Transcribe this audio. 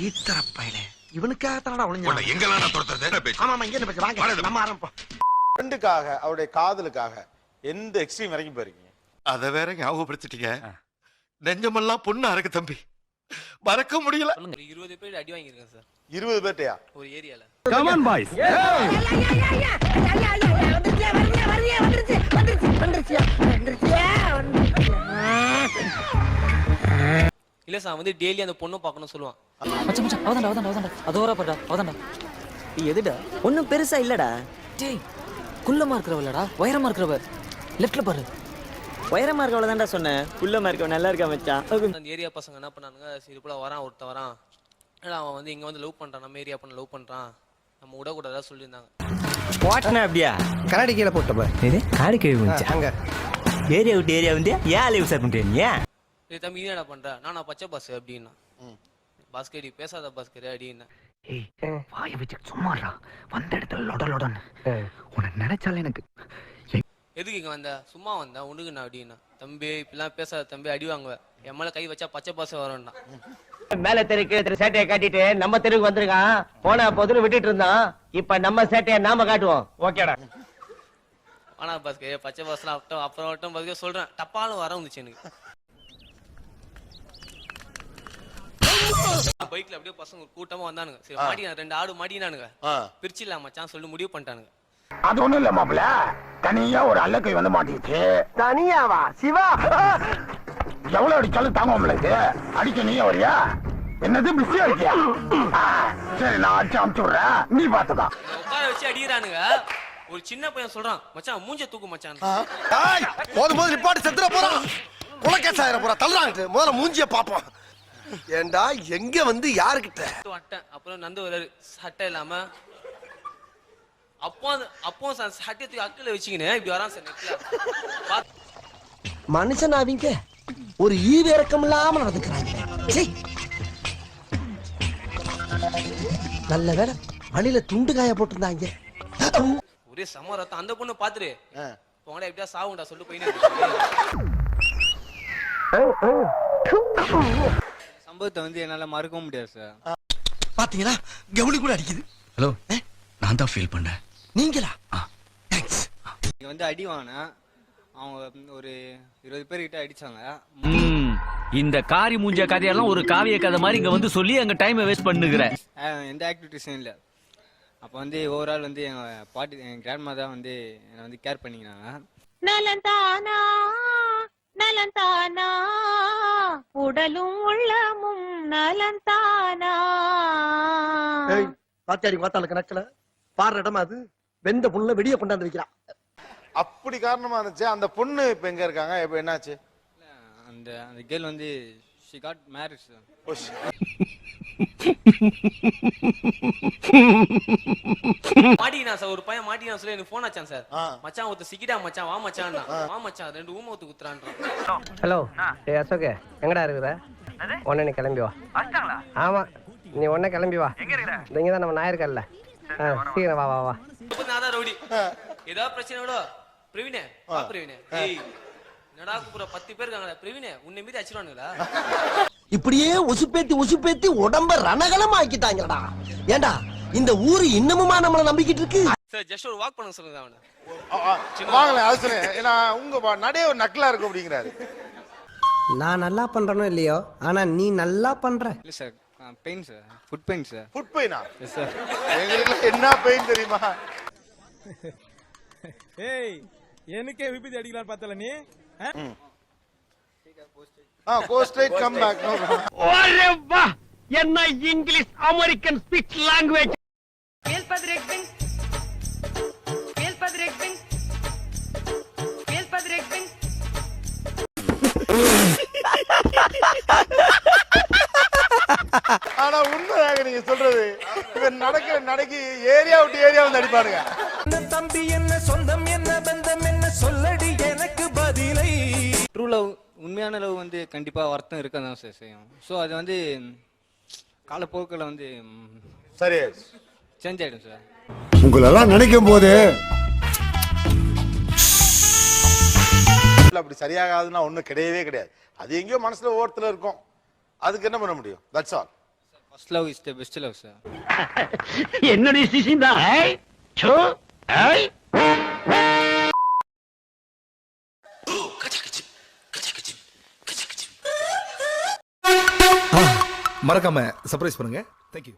ஈத்தரப்பையில இவனுக்காக தானடா ஒளிஞ்சு எங்கெல்லாம் துரத்துறது? ஆமா இங்க என்ன பேச்சு வாங்க நம்ம ஆரம்பம். ஃப்ரெண்டுக்காக அவருடைய காதலுக்காக எந்த எக்ஸ்ட்ரீம் வரைக்கும் போயிருக்கீங்க? அத வேற ஞாபகப்படுத்திட்டீங்க. நெஞ்சமெல்லாம் பொண்ணா இருக்கு தம்பி, மறக்க முடியல. 20 பேர் அடி வாங்கியிருக்கேன் சார். 20 பேர்ட்டயா? ஒரு ஏரியால. Come on boys. இல்ல சார் வந்து டெய்லி அந்த பொண்ணை பார்க்கணும் சொல்லுவான். மச்சான் மச்சான் அவதான்டா அதோரா படா அவதான்டா. நீ எதுடா? ஒண்ணும் பெருசா இல்லடா. டேய் குள்ளமா இருக்கறவளடா, உயரமா இருக்கறவ. லெஃப்ட்ல பாரு. உயரமா இருக்கவள தான்டா சொன்னேன். குள்ளமா இருக்கவ நல்லா இருக்கா மச்சான். அந்த ஏரியா பசங்க என்ன பண்ணானுங்க, சரி போல ஒருத்தன் வரான். அவன் வந்து இங்க வந்து லவ் பண்றான், நம்ம ஏரியா பண்ண லவ் பண்றான், நம்ம விடக்கூடாதா சொல்லியிருந்தாங்க. போட்டனே அப்படியா? கரடி கீழ போட்ட பாரு. இது காடி கேவி வந்துச்சு. அங்க ஏரியா விட்டு ஏரியா வந்து ஏன் லீவ் சார் பண்றீங்க? ஏய் தம்பி நீ என்ன பண்ற? நான் பச்சை பாஸ் அப்படின்னா. பாஸ்கெட் பேசாத பாஸ்கெட் அப்படின்னா. ஏய் வாயை வச்சு சும்மாடா. வந்த இடத்துல லொடலொடன்னு. உன்னை நினைச்சாலே எனக்கு எதுக்கு இங்க வந்த? சும்மா வந்த உனக்கு நான் அப்படின்னா. தம்பி இப்பெல்லாம் பேசாத தம்பி, அடி வாங்குவேன். என் மேல கை வச்சா பச்சை பாஸ் வரும்னா. மேல தெருக்கு சேட்டையை காட்டிட்டு நம்ம தெருக்கு வந்திருக்கான். போன பொதுல விட்டுட்டு இருந்தான். இப்ப நம்ம சேட்டையை நாம காட்டுவோம். ஓகேடா. ஆனா பாஸ்கெட் பச்சை பாஸ்லாம் அப்புறம் வட்டம் பாஸ்கெட் சொல்றேன். டப்பாலும் வர வந்துச்சு எனக்கு. பைக்ல அப்படியே பசங்க ஒரு கூட்டமா வந்தானுங்க. சரி மாட்டினா 2 ஆடு மாட்டினானுங்க. பிரிச்சிடலாம் மச்சான் சொல்லி முடிவு பண்ணிட்டானுங்க. அது ஒண்ணும் இல்ல மாப்பிள, தனியா ஒரு அல்லக்கை வந்து மாட்டிக்கிச்சு. தனியாவா? சிவா எவ்வளவு அடிச்சாலும் தாங்க உங்களுக்கு. அடிக்க நீ வரியா? என்னது பிஸியா இருக்கியா? சரி நான் அடிச்சு அமுச்சு விடுறேன், நீ பாத்துக்கா. உட்கார வச்சு அடிக்கிறானுங்க. ஒரு சின்ன பையன் சொல்றான், மச்சான் மூஞ்ச தூக்கு மச்சான். போதும் நிப்பாட்டு செத்துற போறான். குலக்கேஸ் ஆயிர போறா தள்ளுறாங்க. முதல்ல மூஞ்சிய பாப்போம். ஏண்டா எங்க வந்து யாருக்கிட்ட வட்டேன். அப்புறம் நந்து வராரு சட்டை இல்லாம. அப்போ சட்டை அக்கில வச்சுக்கினேன் இப்படி வரான் சார் நெட்ல. மனுஷன் அவங்க ஒரு ஈவு இறக்கம் இல்லாம நடந்துக்கிறாங்க. நல்ல வேலை வழியில துண்டு காய போட்டிருந்தாங்க. ஒரே சமரத்தம். அந்த பொண்ணு பாத்துரு போங்கடா எப்படியா சாவுண்டா சொல்லிட்டு போயினே. சம்பவத்தை வந்து என்னால மறக்க முடியாது சார். பாத்தீங்களா கவுளி கூட அடிக்குது. ஹலோ, நான் தான் ஃபீல் பண்ணேன். நீங்களா? இங்க வந்து அடி வாங்கினேன். அவங்க ஒரு 20 பேர்கிட்ட அடிச்சாங்க. இந்த காரி மூஞ்ச கதையெல்லாம் ஒரு காவிய கதை மாதிரி இங்க வந்து சொல்லி அங்க டைமை வேஸ்ட் பண்ணுகிற. எந்த ஆக்டிவிட்டிஸும் இல்லை. அப்போ வந்து ஓவரால் வந்து எங்கள் பாட்டி என் கிராண்ட்மா தான் வந்து என்னை வந்து கேர் பண்ணிக்கினாங்க. நலந்தானா நலந்தானா உடலும் உள்ளமும் நலந்தானா. பாத்தியாரி பார்த்தாலும் கணக்குல பாடுற இடமா அது. வெந்த புண்ணுல வெடிய கொண்டாந்து வைக்கிறான். அப்படி காரணமா இருந்துச்சு. அந்த பொண்ணு இப்ப எங்க இருக்காங்க? இப்ப என்னாச்சு? அந்த அந்த கேர்ள் வந்து she got married sir. மாட்டினா சார் ஒரு பையன் மாட்டினா சொல்லி எனக்கு போன் ஆச்சான் சார். மச்சான் ஒருத்த சிக்கிடா மச்சான் வா மச்சான் வா மச்சான் 2 ஊமத்து குத்துறான்றான். ஹலோ ஏய் அசோக் எங்கடா இருக்குற? உடனே நீ கிளம்பி வா. ஆமா நீ உடனே கிளம்பி வா. இங்க தான் நம்ம நாயர்கல்ல. சீக்கிரம் வா வா வா. நான் தான் ரவுடி. ஏதாவது பிரச்சனையோட பிரவீனே வா பிரவீனே. ஏய் என்னடா கூப்பிடுற 10 பேர் இருக்காங்கடா. பிரவீனே உன்னை மீறி அடிச்சிடுவானுங்களா? இப்படியே உசுப்பேத்தி உடம்ப ரணகலம் ஆக்கிட்டாங்கடா. ஏண்டா இந்த ஊரு இன்னமுமா நம்மள நம்பிக்கிட்டு இருக்கு? சார் ஜஸ்ட் ஒரு வாக் பண்ண சொல்லுங்க அவனை. வாங்கல அது சொல்லுங்க. ஏன்னா உங்க நடே ஒரு நக்கலா இருக்கு அப்படிங்கிறாரு. நான் நல்லா பண்றனோ இல்லையோ, ஆனா நீ நல்லா பண்ற. இல்லை sir pain sir, foot pain sir. Foot பெயினா? Yes sir. எங்களுக்கு என்ன பெயின் தெரியுமா? ஏய் எனக்கே விபத்து அடிக்கலாம் பார்த்தல நீ. go straight come back. No problem. ஒரே வா என்ன இங்கிலீஷ் அமெரிக்கன் ஸ்பீச் லாங்குவேஜ். ஆனா உண்மையாக நீங்க சொல்றது இவன் நடக்கு ஏரியா விட்டு ஏரியா வந்து அடிப்பாருங்க. தம்பி என்ன சொந்தம் என்ன பந்தம் என்ன சொல்லடி எனக்கு பதிலை. ட்ரூ லவ் உண்மையான லவ் வந்து கண்டிப்பாக வருத்தம் இருக்க தான் சார் செய்யும். ஸோ அது வந்து காலப்போக்கில் வந்து சரி சேஞ்ச் ஆகிடும் சார். உங்களெல்லாம் நினைக்கும் போது அப்படி சரியாகாதுன்னா ஒன்றும் கிடையவே கிடையாது. அது எங்கேயோ மனசுல ஓரத்தில் இருக்கும். அதுக்கு என்ன பண்ண முடியும்? That's all. First love is the best love sir. என்னுடைய சிசின் தான். மறக்காம சர்ப்ரைஸ் பண்ணுங்க. தேங்க்யூ.